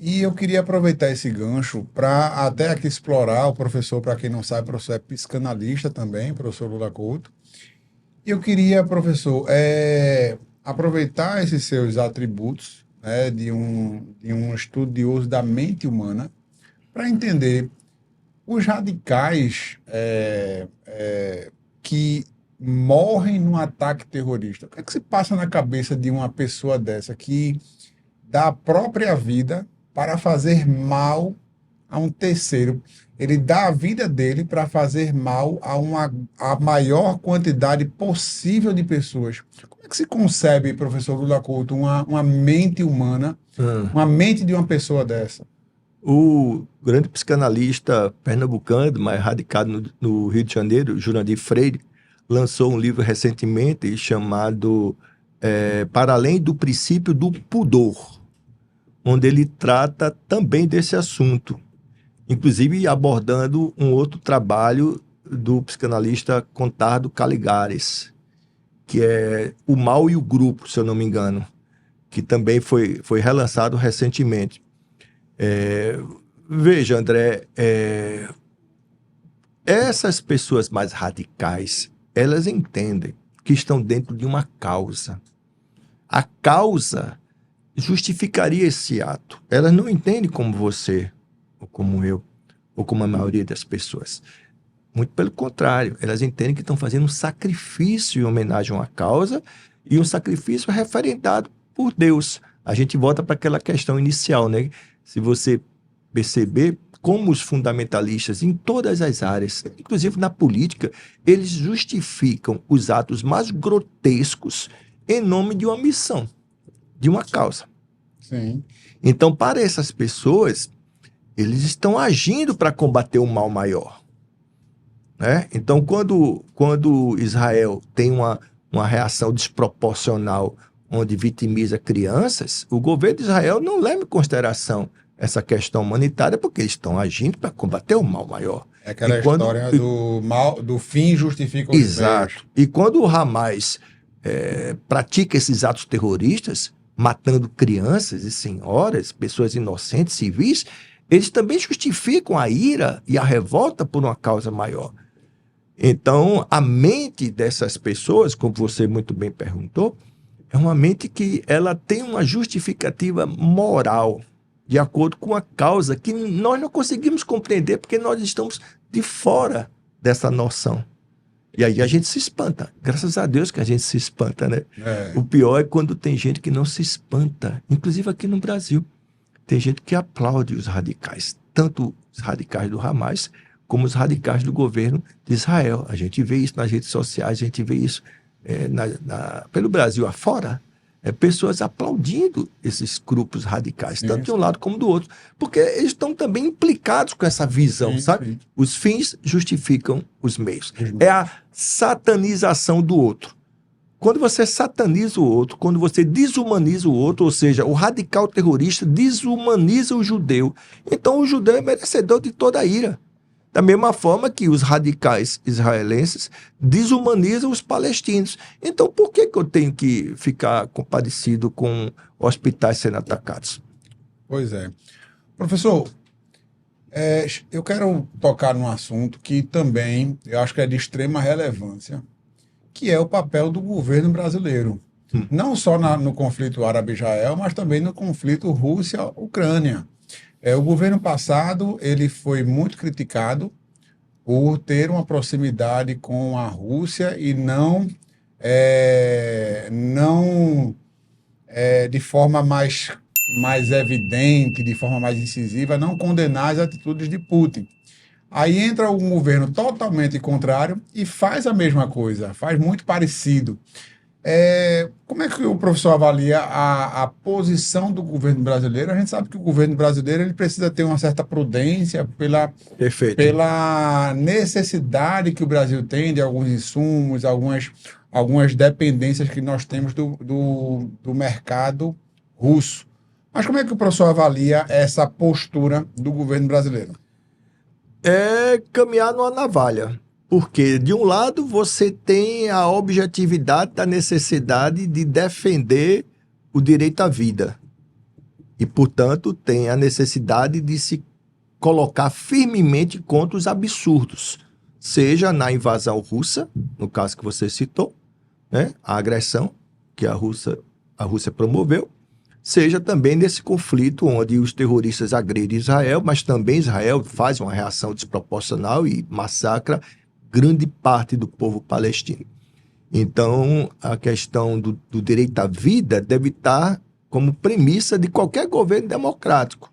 E eu queria aproveitar esse gancho para até aqui explorar o professor, para quem não sabe, o professor é psicanalista também, professor Lula Couto. E eu queria, professor, aproveitar esses seus atributos, né, de um estudioso da mente humana para entender os radicais que morrem num ataque terrorista. O que é que se passa na cabeça de uma pessoa dessa que dá a própria vida para fazer mal a um terceiro? Ele dá a vida dele para fazer mal a maior quantidade possível de pessoas. Como é que se concebe, professor Lula Couto, uma mente humana, Ah, uma mente de uma pessoa dessa? O grande psicanalista pernambucano, mas radicado no Rio de Janeiro, Jurandir Freire, lançou um livro recentemente chamado Para Além do Princípio do Pudor, onde ele trata também desse assunto, inclusive abordando um outro trabalho do psicanalista Contardo Caligares, que é O Mal e o Grupo, se eu não me engano, que também foi relançado recentemente. É, Veja, André, essas pessoas mais radicais, elas entendem que estão dentro de uma causa. A causa justificaria esse ato. Elas não entendem como você, ou como eu, ou como a maioria das pessoas. Muito pelo contrário, elas entendem que estão fazendo um sacrifício em homenagem a uma causa e um sacrifício referendado por Deus. A gente volta para aquela questão inicial, né? Se você perceber como os fundamentalistas em todas as áreas, inclusive na política, eles justificam os atos mais grotescos em nome de uma missão, de uma causa. Sim, Então, para essas pessoas, eles estão agindo para combater um mal maior, né? Então, quando Israel tem uma reação desproporcional onde vitimiza crianças, o governo de Israel não leva em consideração essa questão humanitária porque eles estão agindo para combater o mal maior. é E aquela quando, história e- do mal, do fim justifica os meios. exato. E quando o Hamas pratica esses atos terroristas, matando crianças e senhoras, pessoas inocentes, civis, eles também justificam a ira e a revolta por uma causa maior. Então, a mente dessas pessoas, como você muito bem perguntou, é uma mente que ela tem uma justificativa moral, de acordo com a causa que nós não conseguimos compreender porque nós estamos de fora dessa noção. E aí a gente se espanta. Graças a Deus que a gente se espanta, né? O É, pior é quando tem gente que não se espanta, inclusive aqui no Brasil. Tem gente que aplaude os radicais, tanto os radicais do Hamas, como os radicais do governo de Israel. A gente vê isso nas redes sociais, a gente vê isso pelo Brasil afora, pessoas aplaudindo esses grupos radicais, tanto sim, de um sim, lado como do outro, porque eles estão também implicados com essa visão, sim, sabe? sim. Os fins justificam os meios. Os É meios. a satanização do outro. Quando você sataniza o outro, quando você desumaniza o outro, ou seja, o radical terrorista desumaniza o judeu, então o judeu é merecedor de toda a ira. Da mesma forma que os radicais israelenses desumanizam os palestinos. Então, por que eu tenho que ficar compadecido com hospitais sendo atacados? Pois é. Professor, eu quero tocar num assunto que também eu acho que é de extrema relevância, que é o papel do governo brasileiro. Hum. Não só no conflito árabe-Israel, mas também no conflito Rússia-Ucrânia. O governo passado ele foi muito criticado por ter uma proximidade com a Rússia e não de forma mais evidente, de forma mais incisiva, não condenar as atitudes de Putin. Aí entra um governo totalmente contrário e faz a mesma coisa, faz muito parecido. Como é que o professor avalia a posição do governo brasileiro? A gente sabe que o governo brasileiro ele precisa ter uma certa prudência Perfeito. pela necessidade que o Brasil tem de alguns insumos, algumas dependências que nós temos do mercado russo. Mas como é que o professor avalia essa postura do governo brasileiro? É caminhar numa navalha. Porque, de um lado, você tem a objetividade da necessidade de defender o direito à vida. E, portanto, tem a necessidade de se colocar firmemente contra os absurdos, seja na invasão russa, no caso que você citou, né, a agressão que a Rússia promoveu, seja também nesse conflito onde os terroristas agridem Israel, mas também Israel faz uma reação desproporcional e massacra grande parte do povo palestino. Então, a questão do direito à vida deve estar como premissa de qualquer governo democrático.